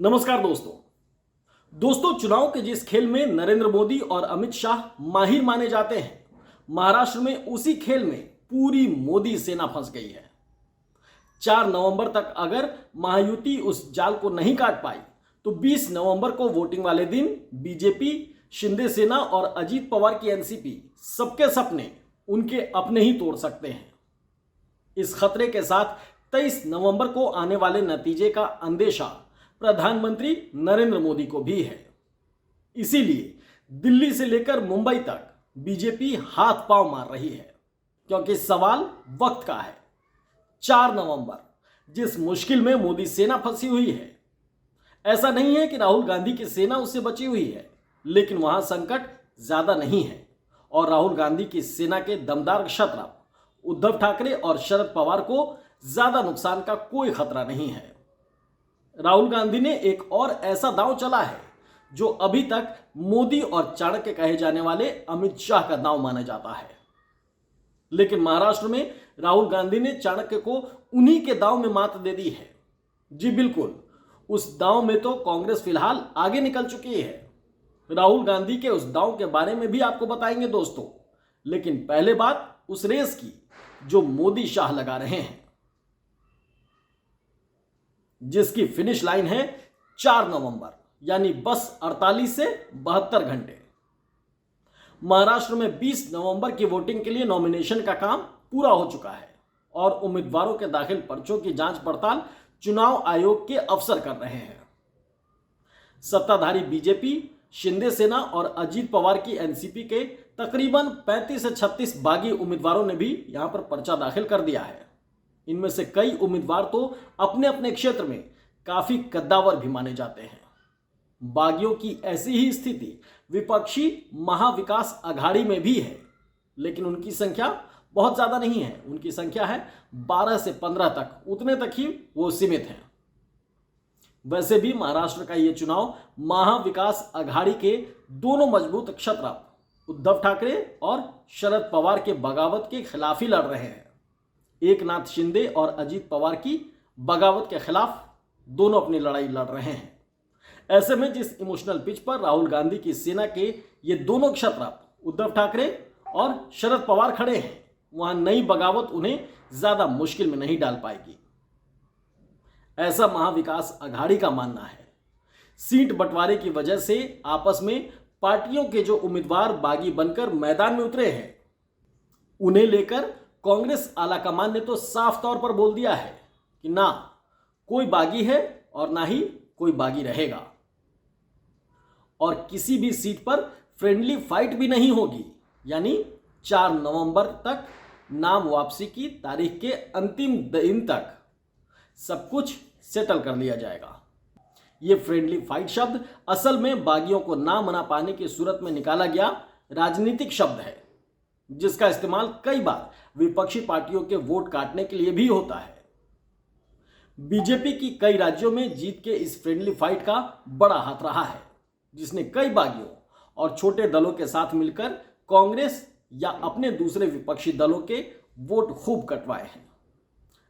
नमस्कार दोस्तों चुनाव के जिस खेल में नरेंद्र मोदी और अमित शाह माहिर माने जाते हैं, महाराष्ट्र में उसी खेल में पूरी मोदी सेना फंस गई है। 4 नवंबर तक अगर महायुति उस जाल को नहीं काट पाई तो 20 नवंबर को वोटिंग वाले दिन बीजेपी, शिंदे सेना और अजीत पवार की एनसीपी सबके सपने उनके अपने ही तोड़ सकते हैं। इस खतरे के साथ 23 नवंबर को आने वाले नतीजे का अंदेशा प्रधानमंत्री नरेंद्र मोदी को भी है। इसीलिए दिल्ली से लेकर मुंबई तक बीजेपी हाथ पांव मार रही है, क्योंकि सवाल वक्त का है। 4 नवंबर जिस मुश्किल में मोदी सेना फंसी हुई है, ऐसा नहीं है कि राहुल गांधी की सेना उससे बची हुई है, लेकिन वहां संकट ज्यादा नहीं है और राहुल गांधी की सेना के दमदार क्षत्रप उद्धव ठाकरे और शरद पवार को ज्यादा नुकसान का कोई खतरा नहीं है। राहुल गांधी ने एक और ऐसा दांव चला है जो अभी तक मोदी और चाणक्य कहे जाने वाले अमित शाह का दांव माना जाता है। लेकिन महाराष्ट्र में राहुल गांधी ने चाणक्य को उन्हीं के दांव में मात दे दी है। जी बिल्कुल, उस दांव में तो कांग्रेस फिलहाल आगे निकल चुकी है। राहुल गांधी के उस दांव के बारे में भी आपको बताएंगे दोस्तों, लेकिन पहले बात उस रेस की जो मोदी शाह लगा रहे हैं, जिसकी फिनिश लाइन है 4 नवंबर, यानी बस 48 से 72 घंटे। महाराष्ट्र में 20 नवंबर की वोटिंग के लिए नॉमिनेशन का काम पूरा हो चुका है और उम्मीदवारों के दाखिल पर्चों की जांच पड़ताल चुनाव आयोग के अफसर कर रहे हैं। सत्ताधारी बीजेपी, शिंदे सेना और अजीत पवार की एनसीपी के तकरीबन 35 से 36 बागी उम्मीदवारों ने भी यहां पर पर्चा दाखिल कर दिया है। इनमें से कई उम्मीदवार तो अपने अपने क्षेत्र में काफी कद्दावर भी माने जाते हैं। बागियों की ऐसी ही स्थिति विपक्षी महाविकास अघाड़ी में भी है, लेकिन उनकी संख्या बहुत ज्यादा नहीं है। उनकी संख्या है 12 से 15 तक, उतने तक ही वो सीमित है। वैसे भी महाराष्ट्र का ये चुनाव महाविकास अघाड़ी के दोनों मजबूत क्षत्रप उद्धव ठाकरे और शरद पवार के बगावत के खिलाफ ही लड़ रहे हैं। एकनाथ शिंदे और अजीत पवार की बगावत के खिलाफ दोनों अपनी लड़ाई लड़ रहे हैं। ऐसे में जिस इमोशनल पिच पर राहुल गांधी की सेना के ये दोनों क्षत्रप उद्धव ठाकरे और शरद पवार खड़े हैं, वहां नई बगावत उन्हें ज्यादा मुश्किल में नहीं डाल पाएगी, ऐसा महाविकास अघाड़ी का मानना है। सीट बंटवारे की वजह से आपस में पार्टियों के जो उम्मीदवार बागी बनकर मैदान में उतरे हैं, उन्हें लेकर कांग्रेस आलाकमान ने तो साफ तौर पर बोल दिया है कि ना कोई बागी है और ना ही कोई बागी रहेगा, और किसी भी सीट पर फ्रेंडली फाइट भी नहीं होगी। यानी 4 नवंबर तक नाम वापसी की तारीख के अंतिम दिन तक सब कुछ सेटल कर लिया जाएगा। ये फ्रेंडली फाइट शब्द असल में बागियों को ना मना पाने की सूरत में निकाला गया राजनीतिक शब्द है, जिसका इस्तेमाल कई बार विपक्षी पार्टियों के वोट काटने के लिए भी होता है। बीजेपी की कई राज्यों में जीत के इस फ्रेंडली फाइट का बड़ा हाथ रहा है, जिसने कई बागियों और छोटे दलों के साथ मिलकर कांग्रेस या अपने दूसरे विपक्षी दलों के वोट खूब कटवाए हैं।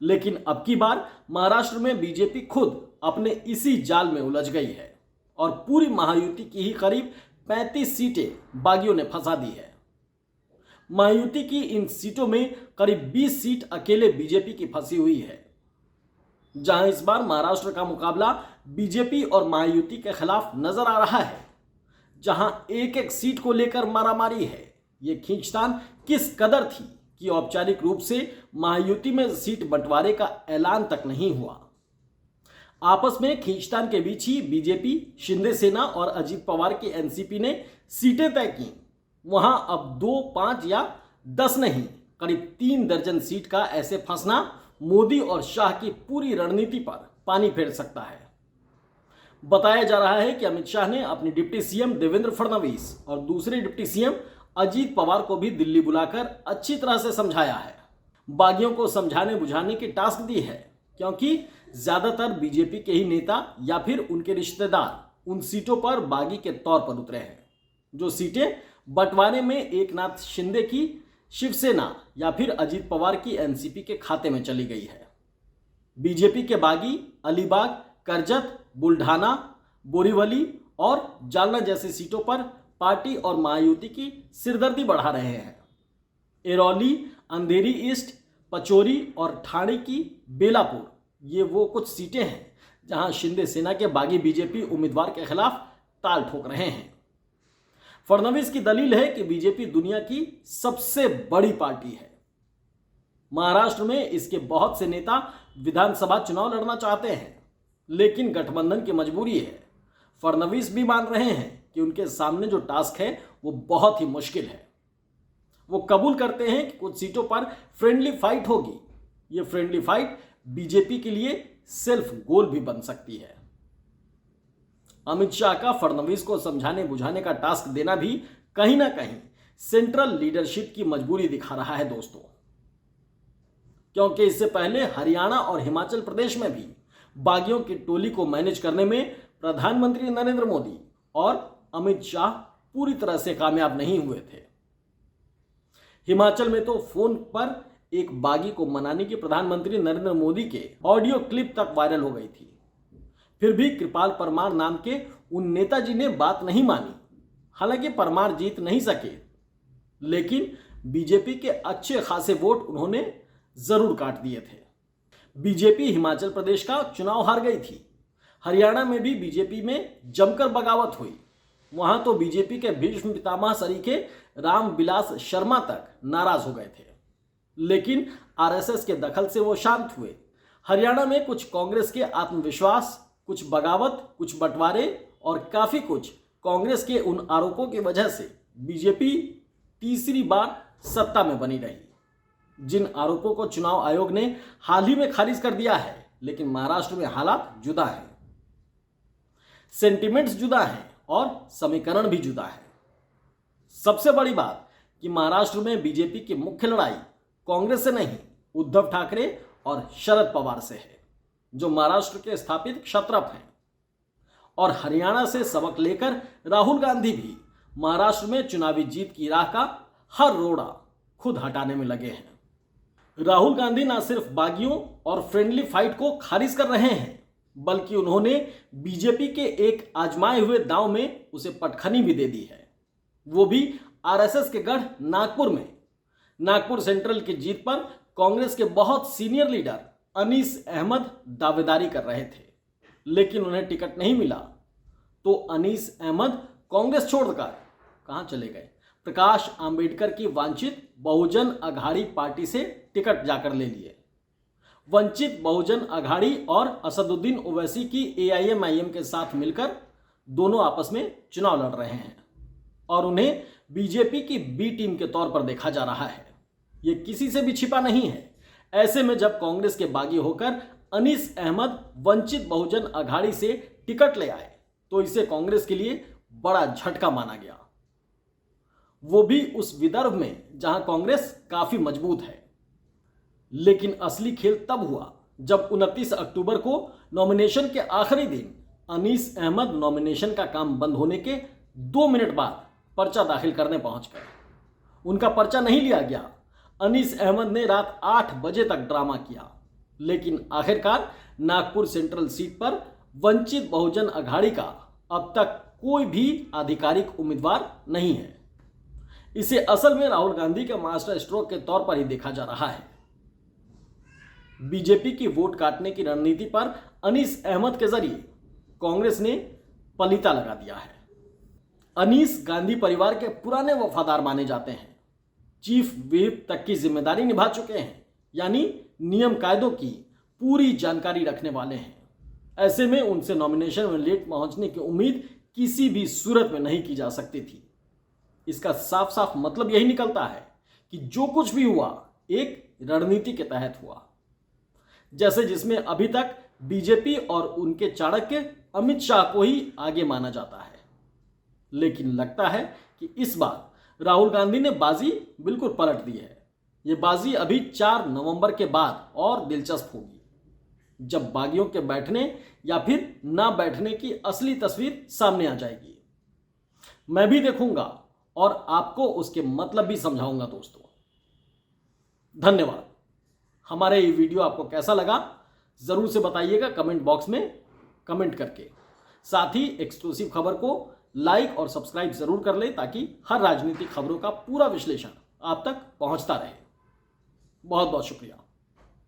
लेकिन अब की बार महाराष्ट्र में बीजेपी खुद अपने इसी जाल में उलझ गई है और पूरी महायुति की ही करीब 35 सीटें बागियों ने फंसा दी है। महायुति की इन सीटों में करीब 20 सीट अकेले बीजेपी की फंसी हुई है, जहां इस बार महाराष्ट्र का मुकाबला बीजेपी और महायुति के खिलाफ नजर आ रहा है, जहां एक एक सीट को लेकर मारामारी है। यह खींचतान किस कदर थी कि औपचारिक रूप से महायुति में सीट बंटवारे का ऐलान तक नहीं हुआ। आपस में खींचतान के बीच ही बीजेपी, शिंदे सेना और अजीत पवार की एनसीपी ने सीटें तय की। वहां अब 2, 5 या 10 नहीं, करीब 3 दर्जन सीट का ऐसे फंसना मोदी और शाह की पूरी रणनीति पर पानी फेर सकता है। बताया जा रहा है कि अमित शाह ने अपनी डिप्टी सीएम देवेंद्र फडणवीस और दूसरे डिप्टी सीएम अजीत पवार को भी दिल्ली बुलाकर अच्छी तरह से समझाया है। बागियों को समझाने बुझाने की टास्क दी है, क्योंकि ज्यादातर बीजेपी के ही नेता या फिर उनके रिश्तेदार उन सीटों पर बागी के तौर पर उतरे हैं। जो सीटें बंटवारे में एकनाथ शिंदे की शिवसेना या फिर अजीत पवार की एनसीपी के खाते में चली गई है। बीजेपी के बागी अलीबाग, करजत बुल्ढाना, बोरीवली और जालना जैसी सीटों पर पार्टी और महायुति की सिरदर्दी बढ़ा रहे हैं। एरौली, अंधेरी ईस्ट, पचौरी और ठाणे की बेलापुर, ये वो कुछ सीटें हैं जहां शिंदे सेना के बागी बीजेपी उम्मीदवार के खिलाफ ताल ठोक रहे हैं। फडणवीस की दलील है कि बीजेपी दुनिया की सबसे बड़ी पार्टी है। महाराष्ट्र में इसके बहुत से नेता विधानसभा चुनाव लड़ना चाहते हैं, लेकिन गठबंधन की मजबूरी है। फडणवीस भी मान रहे हैं कि उनके सामने जो टास्क है वो बहुत ही मुश्किल है। वो कबूल करते हैं कि कुछ सीटों पर फ्रेंडली फाइट होगी। ये फ्रेंडली फाइट बीजेपी के लिए सेल्फ गोल भी बन सकती है। अमित शाह का फडणवीस को समझाने बुझाने का टास्क देना भी कहीं ना कहीं सेंट्रल लीडरशिप की मजबूरी दिखा रहा है दोस्तों, क्योंकि इससे पहले हरियाणा और हिमाचल प्रदेश में भी बागियों की टोली को मैनेज करने में प्रधानमंत्री नरेंद्र मोदी और अमित शाह पूरी तरह से कामयाब नहीं हुए थे। हिमाचल में तो फोन पर एक बागी को मनाने की प्रधानमंत्री नरेंद्र मोदी के ऑडियो क्लिप तक वायरल हो गई थी। फिर भी कृपाल परमार नाम के उन नेताजी ने बात नहीं मानी। हालांकि परमार जीत नहीं सके, लेकिन बीजेपी के अच्छे खासे वोट उन्होंने जरूर काट दिए थे। बीजेपी हिमाचल प्रदेश का चुनाव हार गई थी। हरियाणा में भी बीजेपी में जमकर बगावत हुई। वहां तो बीजेपी के भीष्म पितामह सरीखे रामविलास शर्मा तक नाराज हो गए थे, लेकिन आरएसएस के दखल से वो शांत हुए। हरियाणा में कुछ कांग्रेस के आत्मविश्वास, कुछ बगावत, कुछ बंटवारे और काफी कुछ कांग्रेस के उन आरोपों की वजह से बीजेपी तीसरी बार सत्ता में बनी रही। जिन आरोपों को चुनाव आयोग ने हाल ही में खारिज कर दिया है, लेकिन महाराष्ट्र में हालात जुदा हैं, सेंटिमेंट्स जुदा हैं और समीकरण भी जुदा है। सबसे बड़ी बात कि महाराष्ट्र में बीजेपी की मुख्य लड़ाई कांग्रेस से नहीं, उद्धव ठाकरे और शरद पवार से है, जो महाराष्ट्र के स्थापित क्षत्रप हैं। और हरियाणा से सबक लेकर राहुल गांधी भी महाराष्ट्र में चुनावी जीत की राह का हर रोड़ा खुद हटाने में लगे हैं। राहुल गांधी न सिर्फ बागियों और फ्रेंडली फाइट को खारिज कर रहे हैं, बल्कि उन्होंने बीजेपी के एक आजमाए हुए दांव में उसे पटखनी भी दे दी है, वो भी आरएसएस के गढ़ नागपुर में। नागपुर सेंट्रल की जीत पर कांग्रेस के बहुत सीनियर लीडर अनीस अहमद दावेदारी कर रहे थे, लेकिन उन्हें टिकट नहीं मिला तो अनीस अहमद कांग्रेस छोड़कर कहां चले गए? प्रकाश आंबेडकर की वंचित बहुजन अघाड़ी पार्टी से टिकट जाकर ले लिए। वंचित बहुजन अघाड़ी और असदुद्दीन ओवैसी की एआईएमआईएम के साथ मिलकर दोनों आपस में चुनाव लड़ रहे हैं और उन्हें बीजेपी की बी टीम के तौर पर देखा जा रहा है। ये किसी से भी छिपा नहीं है। ऐसे में जब कांग्रेस के बागी होकर अनीस अहमद वंचित बहुजन अघाड़ी से टिकट ले आए तो इसे कांग्रेस के लिए बड़ा झटका माना गया, वो भी उस विदर्भ में जहां कांग्रेस काफी मजबूत है। लेकिन असली खेल तब हुआ जब 29 अक्टूबर को नॉमिनेशन के आखिरी दिन अनीस अहमद नॉमिनेशन का काम बंद होने के 2 मिनट बाद पर्चा दाखिल करने पहुंच गए। उनका पर्चा नहीं लिया गया। अनीस अहमद ने रात 8 बजे तक ड्रामा किया, लेकिन आखिरकार नागपुर सेंट्रल सीट पर वंचित बहुजन अघाड़ी का अब तक कोई भी आधिकारिक उम्मीदवार नहीं है। इसे असल में राहुल गांधी के मास्टर स्ट्रोक के तौर पर ही देखा जा रहा है। बीजेपी की वोट काटने की रणनीति पर अनीस अहमद के जरिए कांग्रेस ने पलीता लगा दिया है। अनीस गांधी परिवार के पुराने वफादार माने जाते हैं। चीफ व्हिप तक की जिम्मेदारी निभा चुके हैं, यानी नियम कायदों की पूरी जानकारी रखने वाले हैं। ऐसे में उनसे नॉमिनेशन में लेट पहुंचने की उम्मीद किसी भी सूरत में नहीं की जा सकती थी। इसका साफ साफ मतलब यही निकलता है कि जो कुछ भी हुआ एक रणनीति के तहत हुआ, जैसे जिसमें अभी तक बीजेपी और उनके चाणक्य अमित शाह को ही आगे माना जाता है। लेकिन लगता है कि इस बार राहुल गांधी ने बाजी बिल्कुल पलट दी है। ये बाजी अभी 4 नवंबर के बाद और दिलचस्प होगी, जब बागियों के बैठने या फिर ना बैठने की असली तस्वीर सामने आ जाएगी। मैं भी देखूंगा और आपको उसके मतलब भी समझाऊंगा दोस्तों। धन्यवाद। हमारे ये वीडियो आपको कैसा लगा जरूर से बताइएगा कमेंट बॉक्स में। कमेंट करके। साथ ही एक्सक्लूसिव खबर को लाइक और सब्सक्राइब जरूर कर ले ताकि हर राजनीतिक खबरों का पूरा विश्लेषण आप तक पहुंचता रहे। बहुत बहुत शुक्रिया।